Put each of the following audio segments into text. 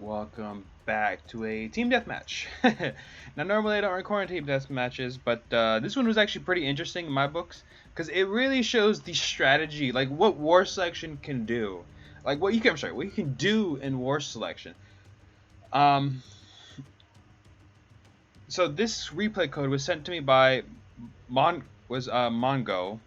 Welcome back to a team deathmatch. Now, normally I don't record team deathmatches, but this one was actually pretty interesting in my books because it really shows the strategy, like what war selection can do, like what you can, I'm sorry, what you can do in war selection. Um, so this replay code was sent to me by Mongo.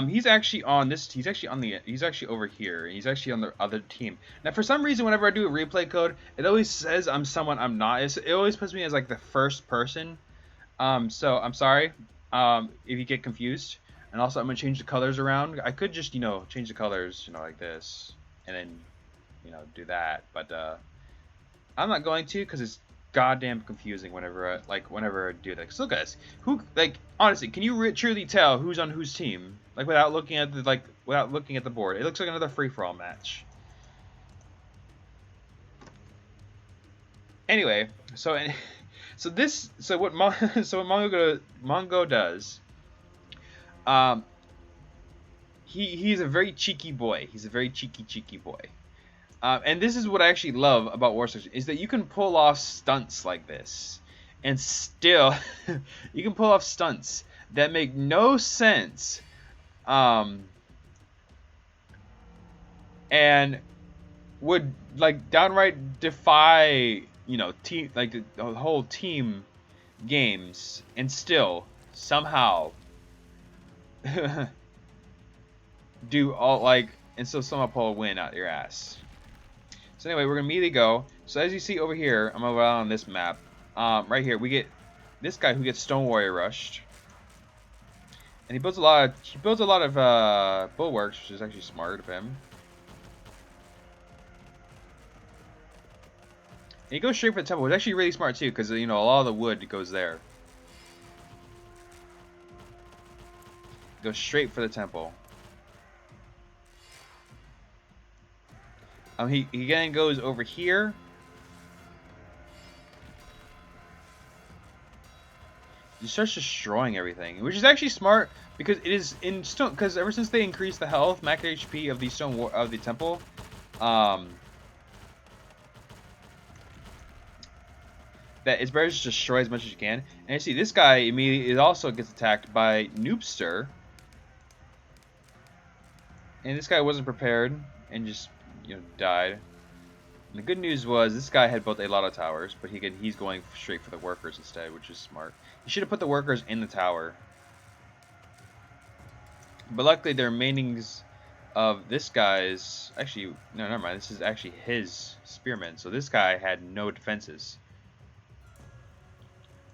He's actually on this. He's actually on the. He's actually over here. He's actually on the other team. Now, for some reason, whenever I do a replay code, it always says I'm someone I'm not. It always puts me as like the first person. So I'm sorry. If you get confused. And also, I'm gonna change the colors around. I could just, change the colors, like this, and then, do that. But I'm not going to because it's goddamn confusing whenever I do that. So guys, who like honestly, can you truly tell who's on whose team without looking at the board? It looks like another free for all match. Anyway, so Mongo does, um, he's a very cheeky boy. He's a very cheeky boy. And this is what I actually love about War Station is that you can pull off stunts like this, and still, you can pull off stunts that make no sense, um, and would like downright defy team like the whole team games, and still somehow do all like and still somehow pull a win out your ass. So anyway, we're gonna immediately go. So as you see over here, I'm over on this map. Right here, we get this guy who gets Stone Warrior rushed, and he builds a lot of bulwarks, which is actually smart of him. And he goes straight for the temple, which is actually really smart too, because a lot of the wood goes there. Goes straight for the temple. He again goes over here. He starts destroying everything, which is actually smart because it is in stone. Because ever since they increased the health, max HP of the temple, that it's better to just destroy as much as you can. And you see this guy immediately also gets attacked by Noobster, and this guy wasn't prepared and just died. And the good news was this guy had built a lot of towers, but he's going straight for the workers instead, which is smart. He should have put the workers in the tower. But luckily, the remainings of this guy's actually no, never mind. This is actually his spearmen, so this guy had no defenses.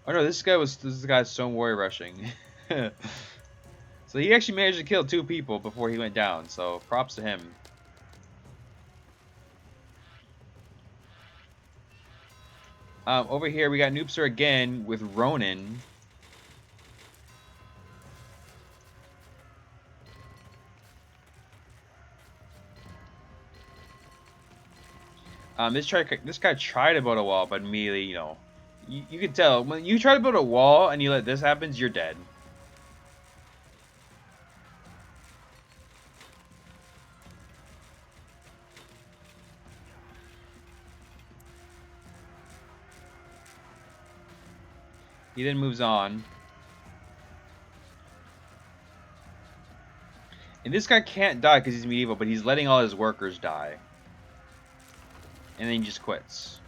Oh no, this is the guy's stone warrior rushing. So he actually managed to kill 2 people before he went down. So props to him. Over here we got Noobster again with Ronin. This guy tried to build a wall, but immediately, you can tell when you try to build a wall and you let this happen, you're dead. He then moves on. And this guy can't die because he's medieval, but he's letting all his workers die. And then he just quits.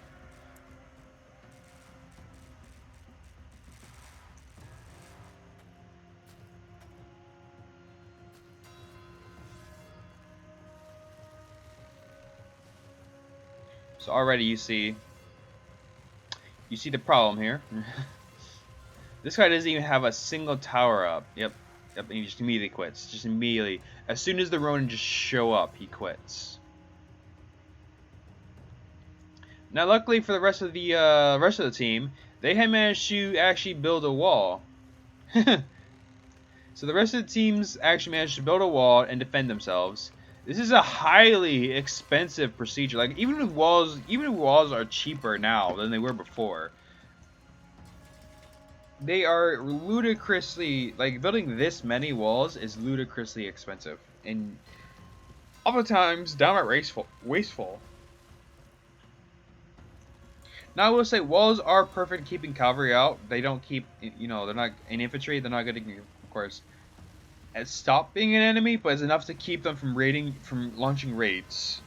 So already you see the problem here. This guy doesn't even have a single tower up. Yep, and he just immediately quits. Just immediately, as soon as the Ronin just show up, he quits. Now, luckily for the rest of the team, they had managed to actually build a wall. So the rest of the teams actually managed to build a wall and defend themselves. This is a highly expensive procedure. Like even if walls are cheaper now than they were before, they are ludicrously like building this many walls is ludicrously expensive and oftentimes downright wasteful. Now I will say walls are perfect keeping cavalry out. They don't keep, you know, they're not in infantry. They're not going to, of course, stop being an enemy, but it's enough to keep them from launching raids.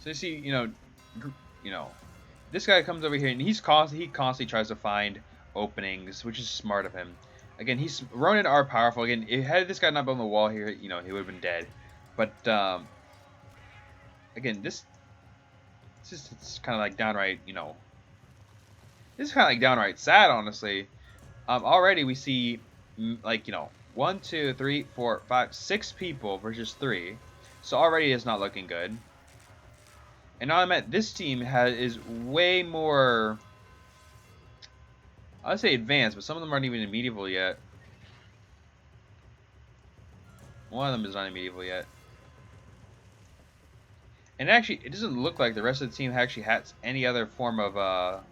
So you see, you know, this guy comes over here and he constantly tries to find openings, which is smart of him. Again, Ronin are powerful. Again, had this guy not been on the wall here, you know, he would have been dead. But again, this is it's kind of like downright, you know, this is kind of like downright sad, honestly. Already we see like, you know, 1, 2, 3, 4, 5, 6 people versus 3. So already it's not looking good. And now I meant this team is way more, I'd say advanced, but some of them aren't even in medieval yet. One of them is not in medieval yet. And actually, it doesn't look like the rest of the team actually has any other form of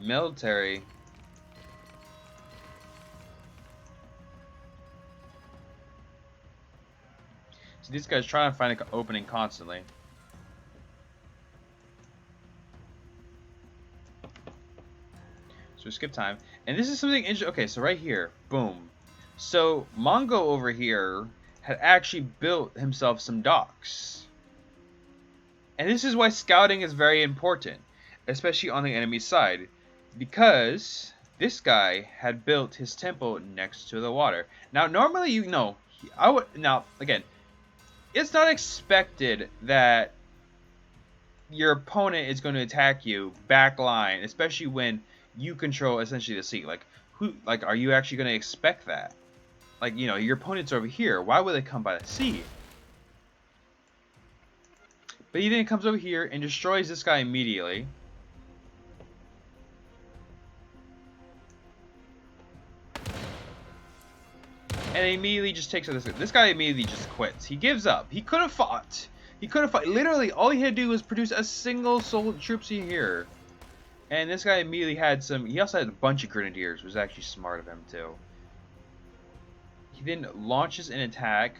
military. So these guys trying to find an opening constantly. So we skip time. And this is something interesting. Okay, so right here, boom. So Mongo over here had actually built himself some docks. And this is why scouting is very important, especially on the enemy side, because this guy had built his temple next to the water. Now, normally, you know, now again, it's not expected that your opponent is going to attack you back line, especially when you control essentially the sea. Like, are you actually going to expect that? Like, you know, your opponent's over here. Why would they come by the sea? But he then comes over here and destroys this guy immediately. And immediately just takes out this guy. This guy immediately just quits. He gives up. He could have fought. He could have fought. Literally, all he had to do was produce a single troops here. And this guy immediately had some... He also had a bunch of grenadiers, which was actually smart of him, too. He then launches an attack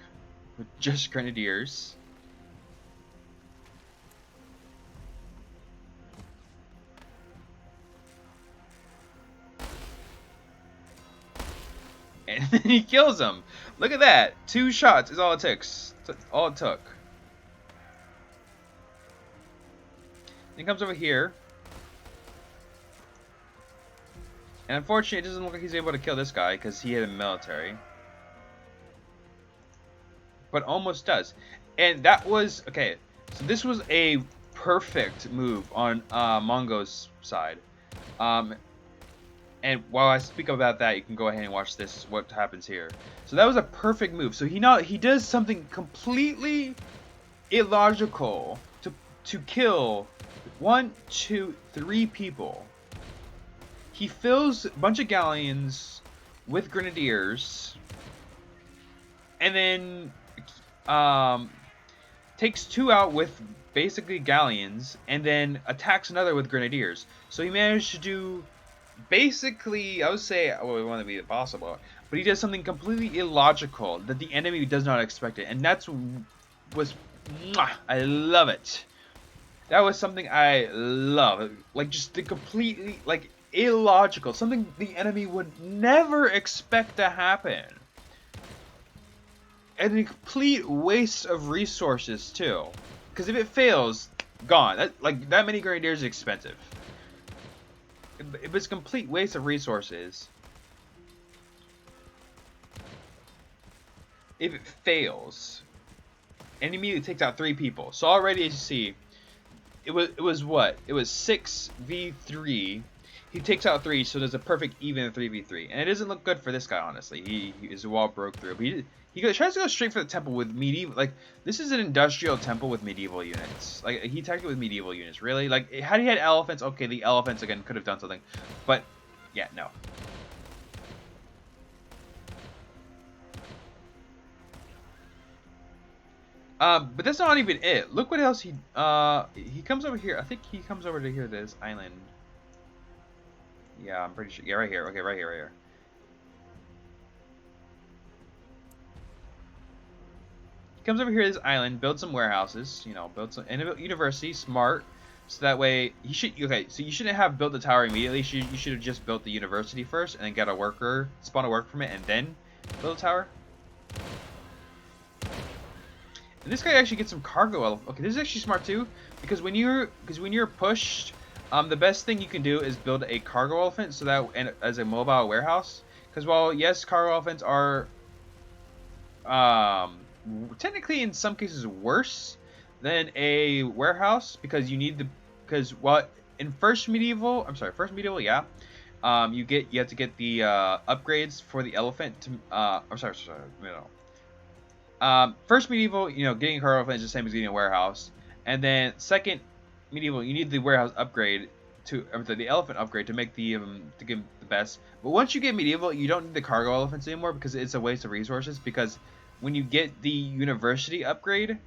with just grenadiers. And then he kills him. Look at that. 2 shots is all it takes. All it took. Then he comes over here. And unfortunately, it doesn't look like he's able to kill this guy because he had a military. But almost does. And that was... Okay, so this was a perfect move on Mongo's side. And while I speak about that, you can go ahead and watch this, what happens here. So that was a perfect move. So he does something completely illogical to kill 1, 2, 3 people. He fills a bunch of galleons with grenadiers, and then takes 2 out with basically galleons, and then attacks another with grenadiers. So he managed to do basically, I would say, well, we want to be impossible, but he does something completely illogical that the enemy does not expect it, and I love it. That was something I love, like just the completely like illogical, something the enemy would never expect to happen, and a complete waste of resources too, because if it fails, gone. That many grenadiers is expensive. It was a complete waste of resources if it fails, and immediately takes out 3 people. So already, as you see, it was what? It was 6v3. He takes out 3, so there's a perfect even 3v3, and it doesn't look good for this guy, honestly. His wall broke through, but he tries to go straight for the temple with medieval. Like, this is an industrial temple with medieval units. Like, he attacked it with medieval units. Really? Like, had he had elephants, okay, the elephants again could have done something, but yeah, no. But that's not even it. Look what else he comes over here. I think he comes over to here, this island. Yeah, I'm pretty sure. Yeah, right here. Okay, right here, right here. He comes over here to this island, builds some warehouses, you know, builds some, and a university, smart. So that way, he should. Okay, so you shouldn't have built the tower immediately. You should have just built the university first, and then get a worker, spawn a worker from it, and then build a tower. And this guy actually gets some cargo. Okay, this is actually smart too, because when you're pushed, the best thing you can do is build a cargo elephant, so that and as a mobile warehouse. Because while yes, cargo elephants are um, technically in some cases worse than a warehouse, because you need the because while in first medieval, yeah, you have to get the upgrades for the elephant to I'm sorry, no. First medieval, getting a car elephant is the same as getting a warehouse, and then second medieval, you need the warehouse upgrade the elephant upgrade to make to give the best. But once you get medieval, you don't need the cargo elephants anymore because it's a waste of resources. Because when you get the university upgrade,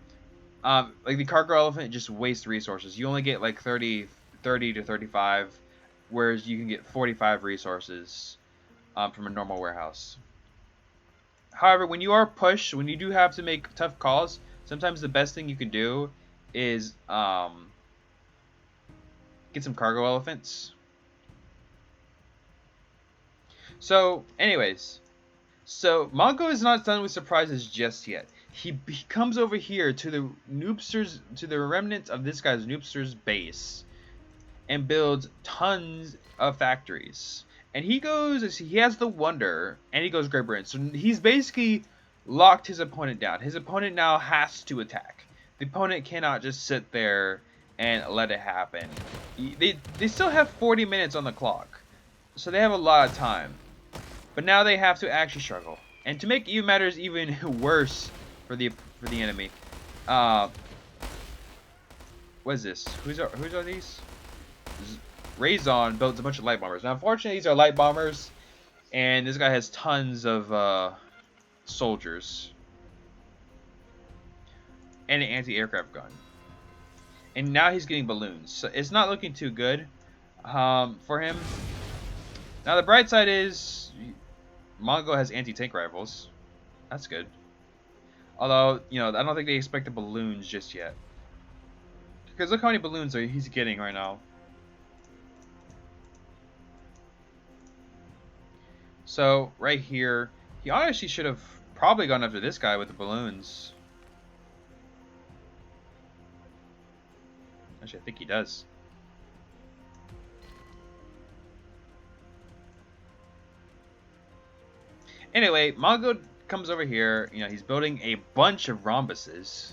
like the cargo elephant just wastes resources. You only get like 30 to 35, whereas you can get 45 resources from a normal warehouse. However, when you are pushed, when you do have to make tough calls, sometimes the best thing you can do is get some cargo elephants. So, anyways, Mongo is not done with surprises just yet. He comes over here to the remnants of this guy's noobster's base, and builds tons of factories. And he has the wonder, and he goes Great Britain. So he's basically locked his opponent down. His opponent now has to attack. The opponent cannot just sit there and let it happen. They still have 40 minutes on the clock, so they have a lot of time. But now they have to actually struggle. And to make matters even worse for the enemy, what is this? Who's are these? Raison builds a bunch of light bombers. Now, unfortunately, these are light bombers, and this guy has tons of soldiers and an anti-aircraft gun. And now he's getting balloons, so it's not looking too good for him. Now, the bright side is Mongo has anti-tank rifles. That's good. Although, I don't think they expect the balloons just yet. Because look how many balloons he's getting right now. So, right here, he honestly should have probably gone after this guy with the balloons. Actually, I think he does. Anyway, Mongo comes over here. He's building a bunch of rhombuses.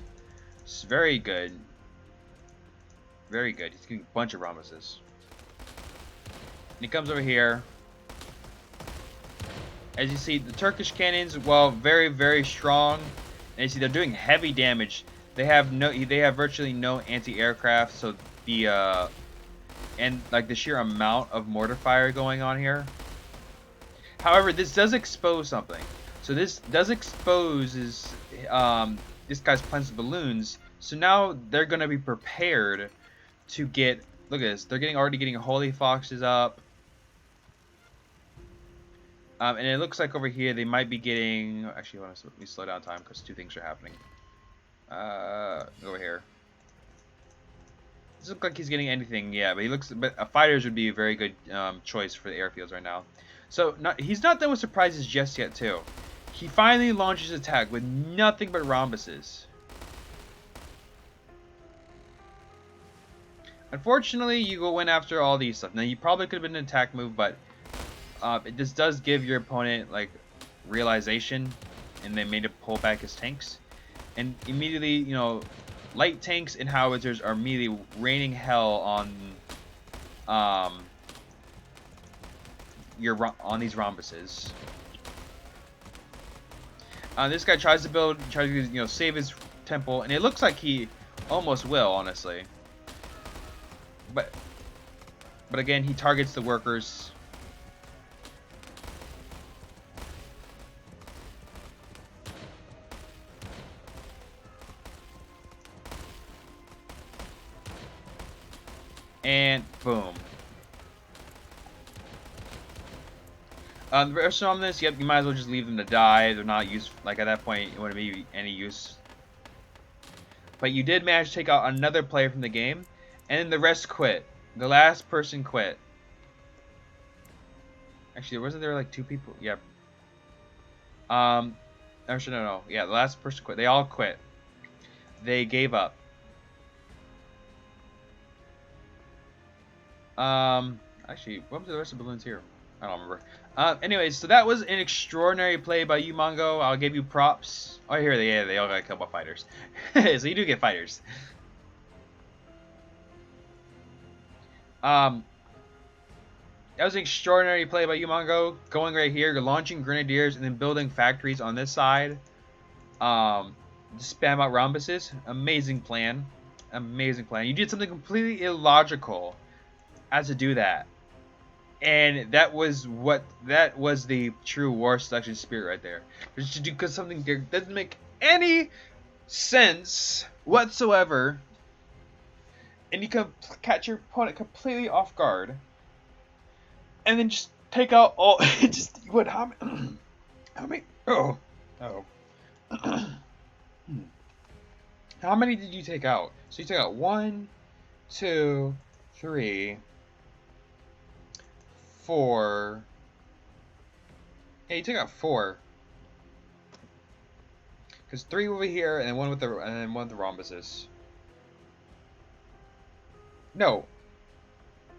It's very good. Very good. He's getting a bunch of rhombuses. And he comes over here. As you see, the Turkish cannons, while very, very strong, and you see they're doing heavy damage. They have virtually no anti-aircraft, so and like the sheer amount of mortar fire going on here. However, this does expose something. So this does expose this guy's plans of balloons. So now they're gonna be prepared to get. Look at this. They're already getting holy foxes up. And it looks like over here they might be getting. Actually, let me slow down time because two things are happening. Over here. Doesn't look like he's getting anything. Yeah, but fighters would be a very good choice for the airfields right now. So he's not done with surprises just yet too. He finally launches his attack with nothing but rhombuses. Unfortunately, you go in after all these stuff. Now you probably could have been an attack move, but this does give your opponent like realization, and they made it pull back his tanks, and immediately light tanks and howitzers are immediately raining hell on these rhombuses. This guy tries to save his temple, and it looks like he almost will, honestly. But again, he targets the workers. And boom. The rest on this, yep, you might as well just leave them to die. They're not used. Like at that point, it wouldn't be any use. But you did manage to take out another player from the game, And then the rest quit. The last person quit. Actually, wasn't there like 2 people? Yep. Actually, no. Yeah, the last person quit. They all quit. They gave up. Actually, what was the rest of the balloons here? I don't remember. Anyways, so that was an extraordinary play by you, Mongo. I'll give you props. Oh, here they all got killed by fighters. So you do get fighters. That was an extraordinary play by you, Mongo. Going right here, you're launching grenadiers and then building factories on this side. Spam out rhombuses. Amazing plan. Amazing plan. You did something completely illogical as to do that. And that was the true war selection spirit right there. Just to do because something that doesn't make any sense whatsoever, and you can catch your opponent completely off guard, and then just take out all. Just what? How many? Oh. How many did you take out? So you took out 1, 2, 3, 4. Yeah, you took out 4. Because 3 over here, and then one with the rhombuses. No.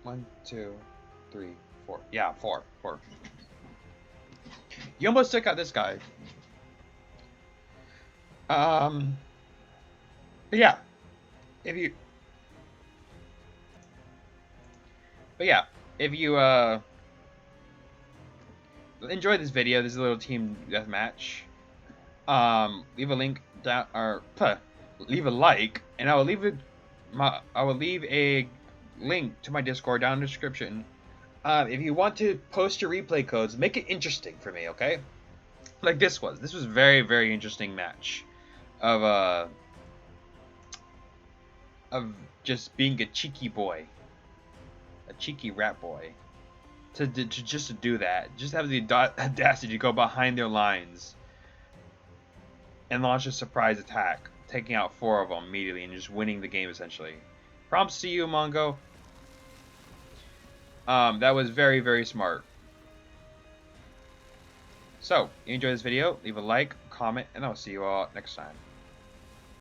1, 2, 3, 4. Yeah, 4. You almost took out this guy. But yeah, if you enjoyed this video, this is a little team deathmatch. Leave a link down, or leave a like, and I will leave a link to my Discord down in the description. If you want to post your replay codes, make it interesting for me, okay? Like this was. This was very, very interesting match of just being a cheeky boy, a cheeky rat boy. To do that, just have the audacity to go behind their lines and launch a surprise attack, taking out 4 of them immediately and just winning the game essentially. Props to you, Mongo. That was very, very smart. So, if you enjoyed this video, leave a like, comment, and I'll see you all next time.